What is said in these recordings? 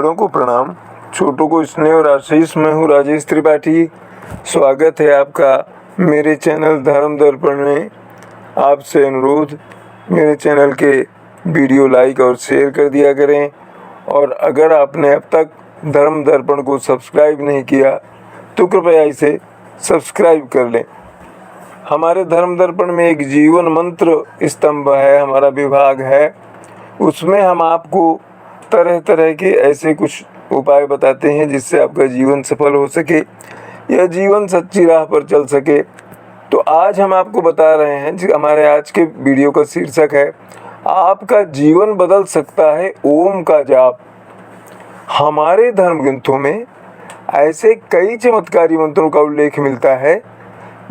बड़ों को प्रणाम, छोटों को स्नेह और आशीष। मैं हूँ राजेश त्रिपाठी। स्वागत है आपका मेरे चैनल धर्म दर्पण में। आपसे अनुरोध, मेरे चैनल के वीडियो लाइक और शेयर कर दिया करें। और अगर आपने अब तक धर्म दर्पण को सब्सक्राइब नहीं किया तो कृपया इसे सब्सक्राइब कर लें। हमारे धर्म दर्पण में एक जीवन मंत्र स्तंभ है, हमारा विभाग है। उसमें हम आपको तरह तरह के ऐसे कुछ उपाय बताते हैं जिससे आपका जीवन सफल हो सके या जीवन सच्ची राह पर चल सके। तो आज हम आपको बता रहे हैं, हमारे आज के वीडियो का शीर्षक है आपका जीवन बदल सकता है ओम का जाप। हमारे धर्म ग्रंथों में ऐसे कई चमत्कारी मंत्रों का उल्लेख मिलता है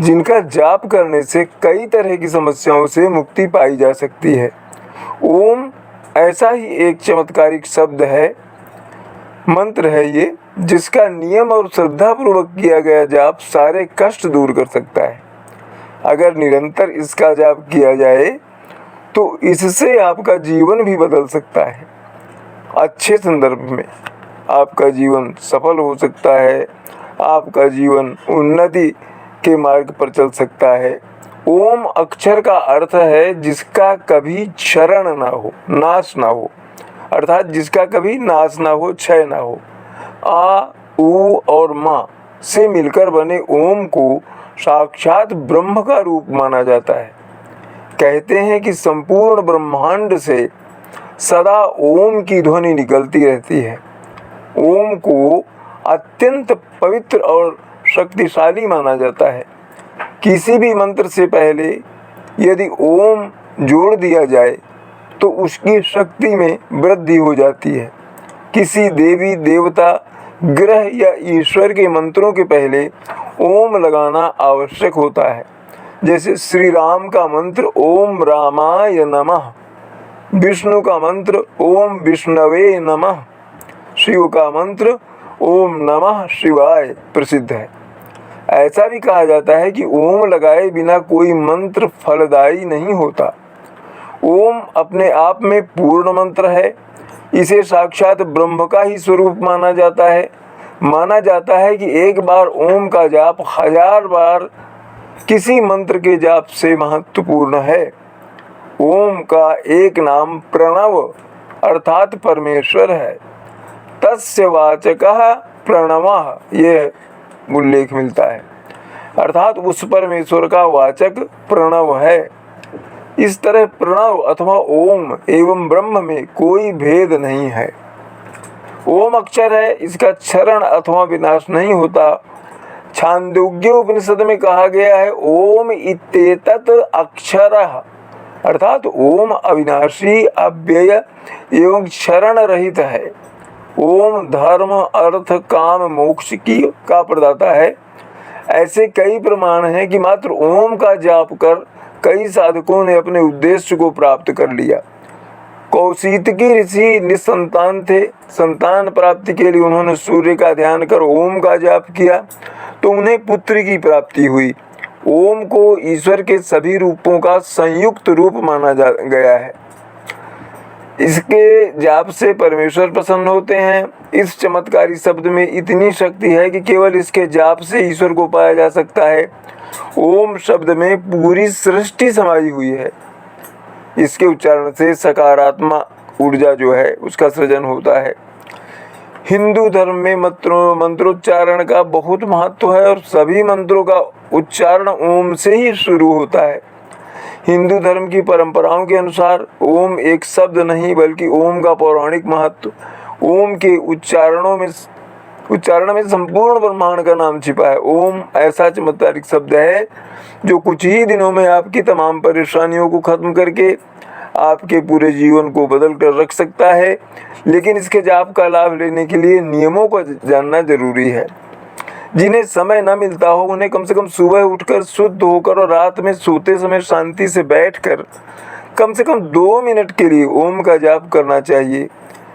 जिनका जाप करने से कई तरह की समस्याओं से मुक्ति पाई जा सकती है। ओम ऐसा ही एक चमत्कारिक शब्द है, मंत्र है ये, जिसका नियम और श्रद्धा पूर्वक किया गया जाप सारे कष्ट दूर कर सकता है। अगर निरंतर इसका जाप किया जाए तो इससे आपका जीवन भी बदल सकता है। अच्छे संदर्भ में आपका जीवन सफल हो सकता है, आपका जीवन उन्नति के मार्ग पर चल सकता है। ओम अक्षर का अर्थ है जिसका कभी क्षरण ना हो, नाश ना हो, अर्थात जिसका कभी नाश ना हो, क्षय ना हो। आ, उ और मा से मिलकर बने ओम को साक्षात ब्रह्म का रूप माना जाता है। कहते हैं कि संपूर्ण ब्रह्मांड से सदा ओम की ध्वनि निकलती रहती है। ओम को अत्यंत पवित्र और शक्तिशाली माना जाता है। किसी भी मंत्र से पहले यदि ओम जोड़ दिया जाए तो उसकी शक्ति में वृद्धि हो जाती है। किसी देवी देवता, ग्रह या ईश्वर के मंत्रों के पहले ओम लगाना आवश्यक होता है। जैसे श्री राम का मंत्र ओम रामाय नमः, विष्णु का मंत्र ओम विष्णवे नमः, शिव का मंत्र ओम नमः शिवाय प्रसिद्ध है। ऐसा भी कहा जाता है कि ओम लगाए बिना कोई मंत्र फलदायी नहीं होता। ओम अपने आप में पूर्ण मंत्र है। इसे साक्षात ब्रह्म का ही स्वरूप माना जाता है। माना जाता है कि एक बार ओम का जाप 1000 बार किसी मंत्र के जाप से महत्वपूर्ण है। ओम का एक नाम प्रणव अर्थात परमेश्वर है। तस्य वाचकः प्रणवः, ये उल्लेख मिलता है, अर्थात उस परमेश्वर का वाचक प्रणव है। इस तरह प्रणव अथवा ओम एवं ब्रह्म में कोई भेद नहीं है। ओम अक्षर है, इसका क्षरण अथवा विनाश नहीं होता। छांदोग्य उपनिषद में कहा गया है ओम इत्येतत् अक्षरः, अर्थात ओम अविनाशी, अव्यय एवं क्षरण रहित है। ओम धर्म अर्थ काम मोक्ष की का प्रदाता है। ऐसे कई प्रमाण हैं कि मात्र ओम का जाप कर कई साधकों ने अपने उद्देश्य को प्राप्त कर लिया। कौशितकी ऋषि निसंतान थे। संतान प्राप्ति के लिए उन्होंने सूर्य का ध्यान कर ओम का जाप किया तो उन्हें पुत्र की प्राप्ति हुई। ओम को ईश्वर के सभी रूपों का संयुक्त रूप माना गया है। इसके जाप से परमेश्वर प्रसन्न होते हैं। इस चमत्कारी शब्द में इतनी शक्ति है कि केवल इसके जाप से ईश्वर को पाया जा सकता है। ओम शब्द में पूरी सृष्टि समाई हुई है। इसके उच्चारण से सकारात्मक ऊर्जा जो है उसका सृजन होता है। हिंदू धर्म में मंत्रोच्चारण का बहुत महत्व है और सभी मंत्रों का उच्चारण ओम से ही शुरू होता है। हिंदू धर्म की परंपराओं के अनुसार ओम एक शब्द नहीं बल्कि ओम का पौराणिक महत्व, ओम के उच्चारण में संपूर्ण ब्रह्मांड का नाम छिपा है। ओम ऐसा चमत्कारिक शब्द है जो कुछ ही दिनों में आपकी तमाम परेशानियों को खत्म करके आपके पूरे जीवन को बदल कर रख सकता है। लेकिन इसके जाप का लाभ लेने के लिए नियमों को जानना जरूरी है। जिन्हें समय न मिलता हो उन्हें कम से कम सुबह उठकर शुद्ध होकर और रात में सोते समय शांति से बैठकर कम से कम 2 मिनट के लिए ओम का जाप करना चाहिए।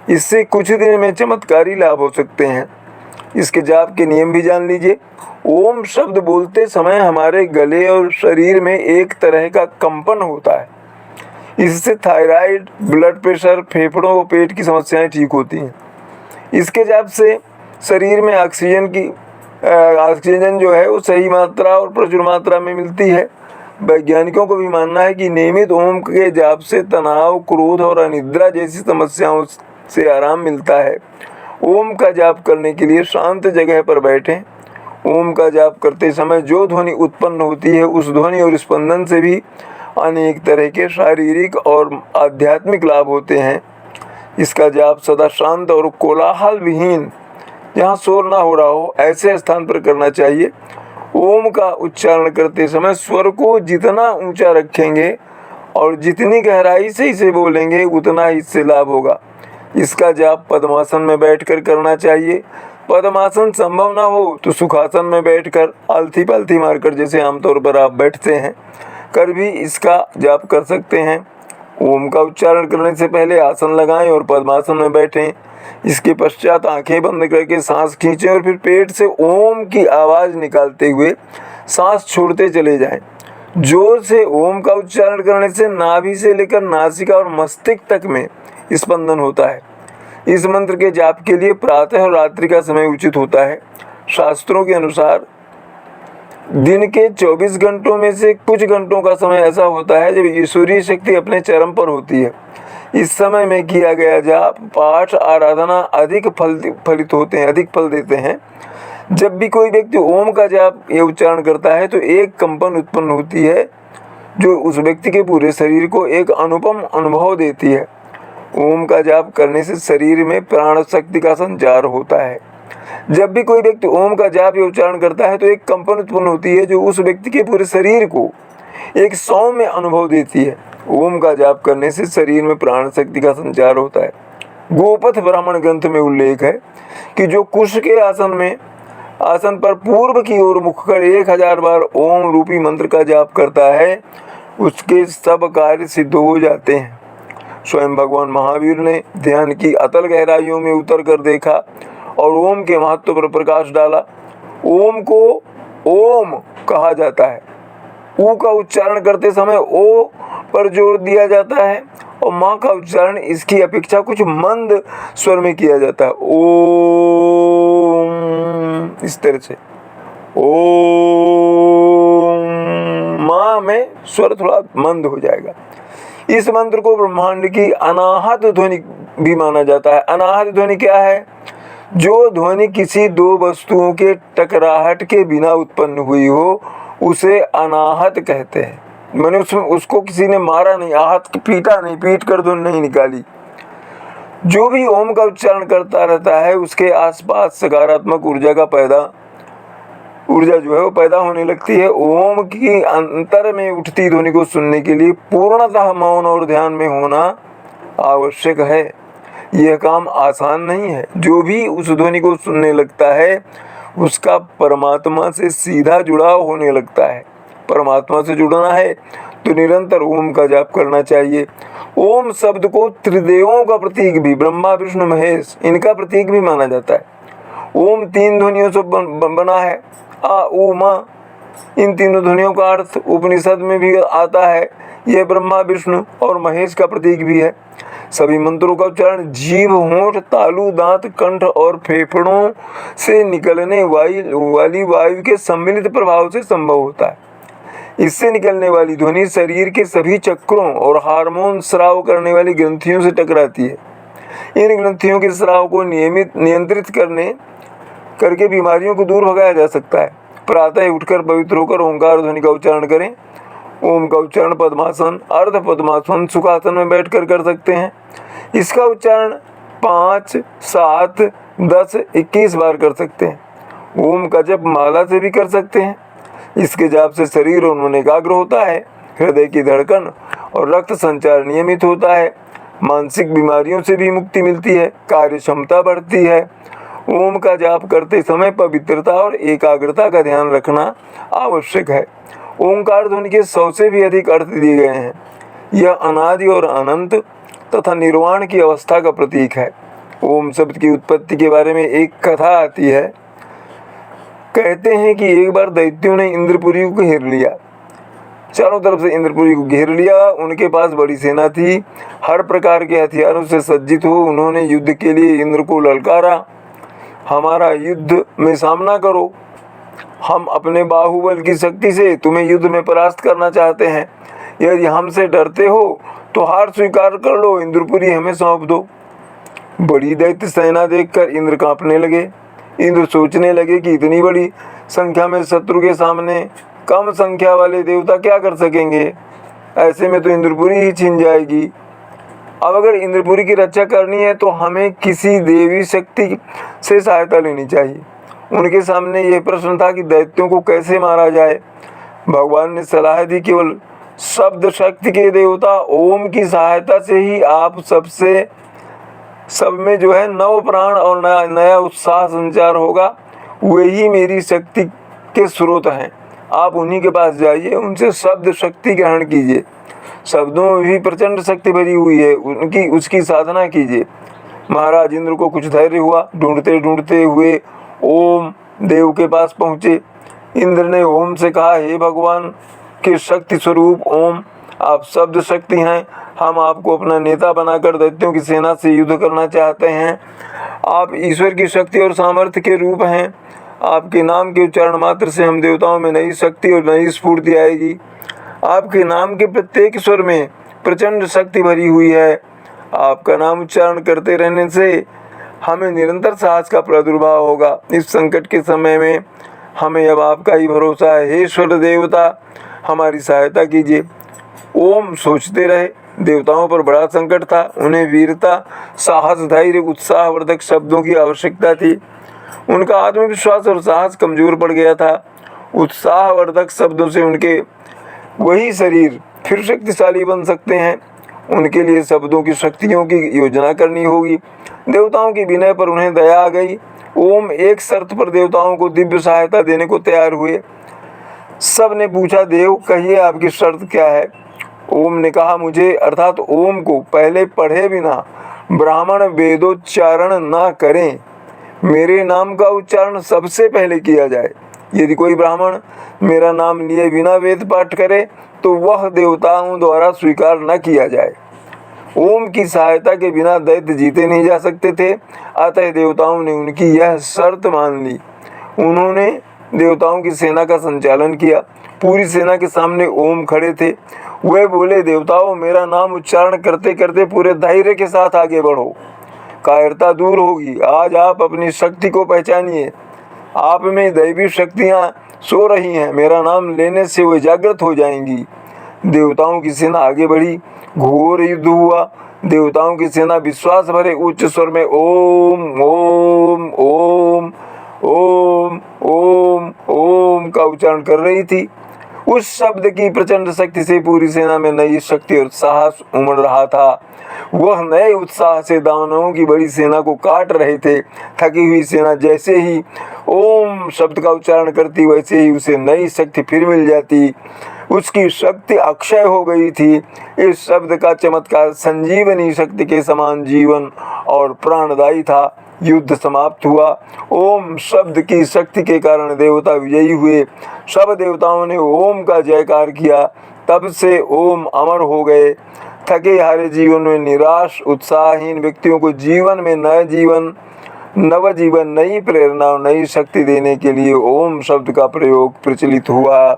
इससे कुछ दिन में चमत्कारी लाभ हो सकते हैं। इसके जाप के नियम भी जान लीजिए। ओम शब्द बोलते समय हमारे गले और शरीर में एक तरह का कंपन होता है। इससे थायराइड, ब्लड प्रेशर, फेफड़ों और पेट की समस्याएं ठीक होती हैं। इसके जाप से शरीर में ऑक्सीजन जो है वो सही मात्रा और प्रचुर मात्रा में मिलती है। वैज्ञानिकों को भी मानना है कि नियमित ओम के जाप से तनाव, क्रोध और अनिद्रा जैसी समस्याओं से आराम मिलता है। ओम का जाप करने के लिए शांत जगह पर बैठें। ओम का जाप करते समय जो ध्वनि उत्पन्न होती है उस ध्वनि और स्पंदन से भी अनेक तरह के शारीरिक और आध्यात्मिक लाभ होते हैं। इसका जाप सदा शांत और कोलाहल विहीन, जहाँ शोर ना हो रहा हो, ऐसे स्थान पर करना चाहिए। ओम का उच्चारण करते समय स्वर को जितना ऊंचा रखेंगे और जितनी गहराई से इसे बोलेंगे उतना ही इससे लाभ होगा। इसका जाप पद्मासन में बैठकर करना चाहिए। पद्मासन संभव ना हो तो सुखासन में बैठकर आलथी पालथी मारकर, जैसे आमतौर पर आप बैठते हैं, कर भी इसका जाप कर सकते हैं। ओम का उच्चारण करने से पहले आसन लगाएं और पद्मासन में बैठें। इसके पश्चात आंखें बंद करके सांस खींचें और फिर पेट से ओम की आवाज़ निकालते हुए सांस छोड़ते चले जाएं। जोर से ओम का उच्चारण करने से नाभि से लेकर नासिका और मस्तिष्क तक में स्पंदन होता है। इस मंत्र के जाप के लिए प्रातः और रात्रि का समय उचित होता है। शास्त्रों के अनुसार दिन के 24 घंटों में से कुछ घंटों का समय ऐसा होता है जब ईश्वरीय शक्ति अपने चरम पर होती है। इस समय में किया गया जाप, पाठ, आराधना अधिक फल देते हैं। जब भी कोई व्यक्ति ओम का जाप या उच्चारण करता है तो एक कंपन उत्पन्न होती है जो उस व्यक्ति के पूरे शरीर को एक अनुपम अनुभव देती है। ओम का जाप करने से शरीर में प्राण शक्ति का संचार होता है। जब भी कोई व्यक्ति ओम का जाप या उच्चारण करता है तो एक कंपन उत्पन्न होती है जो उस व्यक्ति के पूरे शरीर को एक सौम्य अनुभव देती है। ओम का जाप करने से शरीर में प्राण शक्ति का संचार होता है। गोपथ ब्राह्मण ग्रंथ में उल्लेख है कि जो कुश के आसन पर पूर्व की ओर मुख कर 1000 बार ओम रूपी मंत्र का जाप करता है उसके सब कार्य सिद्ध हो जाते हैं। स्वयं भगवान महावीर ने ध्यान की अतल गहराइयों में उतर कर देखा और ओम के महत्व पर प्रकाश डाला। ओम को ओम कहा जाता है। ऊ का उच्चारण करते समय ओ पर जोर दिया जाता है और माँ का उच्चारण इसकी अपेक्षा कुछ मंद स्वर में किया जाता है। ओम, इस तरह से ओम, माँ में स्वर थोड़ा मंद हो जाएगा। इस मंत्र को ब्रह्मांड की अनाहत ध्वनि भी माना जाता है। अनाहत ध्वनि क्या है? जो ध्वनि किसी दो वस्तुओं के टकराहट के बिना उत्पन्न हुई हो उसे अनाहत कहते हैं। मैंने उसको किसी ने मारा नहीं, आहत पीटा नहीं, पीट कर ध्वनि नहीं निकाली। जो भी ओम का उच्चारण करता रहता है उसके आसपास सकारात्मक ऊर्जा जो है वो पैदा होने लगती है। ओम की अंतर में उठती ध्वनि को सुनने के लिए पूर्णतः मौन और ध्यान में होना आवश्यक है। यह काम आसान नहीं है। जो भी उस ध्वनि को सुनने लगता है उसका परमात्मा से सीधा जुड़ाव होने लगता है। परमात्मा से जुड़ना है तो निरंतर ओम का जाप करना चाहिए। ओम शब्द को त्रिदेवों का प्रतीक भी, ब्रह्मा विष्णु महेश, इनका प्रतीक भी माना जाता है। ओम 3 ध्वनियों से बना है, आ उ मा। इन तीनों ध्वनियों का अर्थ उपनिषद में भी आता है। यह ब्रह्मा विष्णु और महेश का प्रतीक भी है। सभी मंत्रों का उच्चारण जीभ, होंठ, तालु, दांत, कंठ और फेफड़ों से निकलने वाली वायु के सम्मिलित प्रभाव से संभव होता है। इससे निकलने वाली ध्वनि शरीर के सभी चक्रों और हार्मोन स्राव करने वाली ग्रंथियों से टकराती है। इन ग्रंथियों के स्राव को नियंत्रित करके बीमारियों को दूर भगाया जा सकता है। प्रातः उठकर पवित्र होकर ओंकार ध्वनि का उच्चारण करें। ओम का उच्चारण पद्मासन, अर्ध पद्मासन, सुखासन में बैठकर कर सकते हैं। इसका उच्चारण 5, 7, 10, 21 बार कर सकते हैं। ओम का जप माला से भी कर सकते हैं। इसके जाप से शरीर और मन एकाग्र होता है, हृदय की धड़कन और रक्त संचार नियमित होता है, मानसिक बीमारियों से भी मुक्ति मिलती है, कार्य क्षमता बढ़ती है। ओम का जाप करते समय पवित्रता और एकाग्रता का ध्यान रखना आवश्यक है। ओंकार ध्वनि के 100 से भी अधिक अर्थ दिए गए हैं। यह अनादि और अनंत तथा निर्वाण की अवस्था का प्रतीक है। ओम शब्द की उत्पत्ति के बारे में एक कथा आती है। कहते हैं कि एक बार दैत्यों ने इंद्रपुरी को घेर लिया। चारों तरफ से इंद्रपुरी को घेर लिया। उनके पास बड़ी सेना थी, हर प्रकार के हथियारों से सज्जित हो उन्होंने युद्ध के लिए इंद्र को ललकारा, हमारा युद्ध में सामना करो, हम अपने बाहुबल की शक्ति से तुम्हें युद्ध में परास्त करना चाहते हैं। यदि हमसे डरते हो तो हार स्वीकार कर लो, इंद्रपुरी हमें सौंप दो। बड़ी दैत्य सेना देखकर इंद्र कांपने लगे। इंद्र सोचने लगे कि इतनी बड़ी संख्या में शत्रु के सामने कम संख्या वाले देवता क्या कर सकेंगे, ऐसे में तो इंद्रपुरी ही छिन जाएगी। अब अगर इंद्रपुरी की रक्षा करनी है तो हमें किसी देवी शक्ति से सहायता लेनी चाहिए। उनके सामने यह प्रश्न था कि दैत्यों को कैसे मारा जाए। भगवान ने सलाह दी, केवल शब्द शक्ति के देवता ओम की सहायता से ही आप सब में जो है नव प्राण और नया उत्साह संचार होगा। वही मेरी शक्ति के स्रोत हैं, आप उन्हीं के पास जाइए, उनसे शब्द शक्ति ग्रहण कीजिए। शब्दों में भी प्रचंड शक्ति भरी हुई है, उसकी साधना कीजिए। महाराज इंद्र को कुछ धैर्य हुआ। ढूंढते ढूंढते हुए ओम देव के पास पहुँचे। इंद्र ने ओम से कहा, हे भगवान के शक्ति स्वरूप ओम, आप शब्द शक्ति हैं, हम आपको अपना नेता बनाकर दैत्यों की सेना से युद्ध करना चाहते हैं। आप ईश्वर की शक्ति और सामर्थ्य के रूप हैं। आपके नाम के उच्चारण मात्र से हम देवताओं में नई शक्ति और नई स्फूर्ति आएगी। आपके नाम के प्रत्येक स्वर में प्रचंड शक्ति भरी हुई है। आपका नाम उच्चारण करते रहने से हमें निरंतर साहस का प्रादुर्भाव होगा। इस संकट के समय में हमें अब आपका ही भरोसा है। हे ईश्वर देवता, हमारी सहायता कीजिए। ओम सोचते रहे। देवताओं पर बड़ा संकट था। उन्हें वीरता, साहस, धैर्य, उत्साहवर्धक शब्दों की आवश्यकता थी। उनका आत्मविश्वास और साहस कमजोर पड़ गया था। उत्साहवर्धक शब्दों से उनके वही शरीर फिर शक्तिशाली बन सकते हैं। उनके लिए शब्दों की शक्तियों की योजना करनी होगी। देवताओं की विनय पर उन्हें दया आ गई। ओम एक शर्त पर देवताओं को दिव्य सहायता देने को तैयार हुए। सब ने पूछा, देव कहिए आपकी शर्त क्या है। ओम ने कहा, मुझे अर्थात ओम को पहले पढ़े बिना ब्राह्मण वेदोच्चारण न करें। मेरे नाम का उच्चारण सबसे पहले किया जाए। यदि कोई ब्राह्मण मेरा नाम लिए बिना वेद पाठ करे तो वह देवताओं द्वारा स्वीकार न किया जाए। ओम की सहायता के बिना दैत्य जीते नहीं जा सकते थे। अतः देवताओं ने उनकी यह शर्त मान ली। उन्होंने देवताओं की सेना का संचालन किया। पूरी सेना के सामने ओम खड़े थे। वे बोले, देवताओं, मेरा नाम उच्चारण करते करते पूरे धैर्य के साथ आगे बढ़ो। कायरता दूर होगी। आज आप अपनी शक्ति को पहचानिए। आप में दैवी शक्तियाँ सो रही हैं। मेरा नाम लेने से वे जागृत हो जाएंगी। देवताओं की सेना आगे बढ़ी। घोर युद्ध हुआ। देवताओं की सेना विश्वास भरे उच्च स्वर में ओम ओम ओम ओम ओम ओम का उच्चारण कर रही थी। उस शब्द की प्रचंड शक्ति से पूरी सेना में नई शक्ति और साहस उमड़ रहा था। वह नए उत्साह से दानवों की बड़ी सेना को काट रहे थे। थकी हुई सेना जैसे ही ओम शब्द का उच्चारण करती, वैसे ही उसे नई शक्ति फिर मिल जाती। उसकी शक्ति अक्षय हो गई थी। इस शब्द का चमत्कार संजीवनी शक्ति के समान जीवन और प्राणदायी था। युद्ध समाप्त हुआ। ओम शब्द की शक्ति के कारण देवता विजयी हुए। सब देवताओं ने ओम का जयकार किया। तब से ओम अमर हो गए। थके हारे जीवन में निराश उत्साहहीन व्यक्तियों को जीवन में नव जीवन, नई प्रेरणा और नई शक्ति देने के लिए ओम शब्द का प्रयोग प्रचलित हुआ।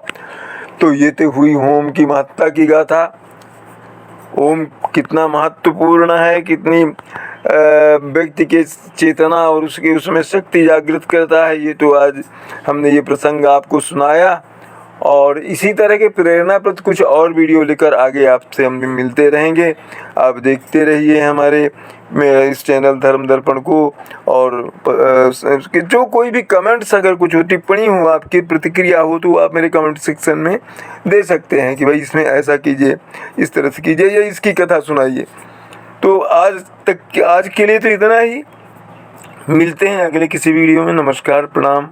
तो ये तो हुई ओम की महत्ता की गाथा। ओम कितना महत्वपूर्ण है, कितनी व्यक्ति के चेतना और उसमें शक्ति जागृत करता है। ये तो आज हमने ये प्रसंग आपको सुनाया। और इसी तरह के प्रेरणाप्रद कुछ और वीडियो लेकर आगे आपसे हम मिलते रहेंगे। आप देखते रहिए हमारे इस चैनल धर्म दर्पण को। और जो कोई भी कमेंट्स अगर कुछ हो, टिप्पणी हो, आपकी प्रतिक्रिया हो, तो आप मेरे कमेंट सेक्शन में दे सकते हैं कि भाई इसमें ऐसा कीजिए, इस तरह से कीजिए, या इसकी कथा सुनाइए। तो आज के लिए तो इतना ही। मिलते हैं अगले किसी वीडियो में। नमस्कार, प्रणाम।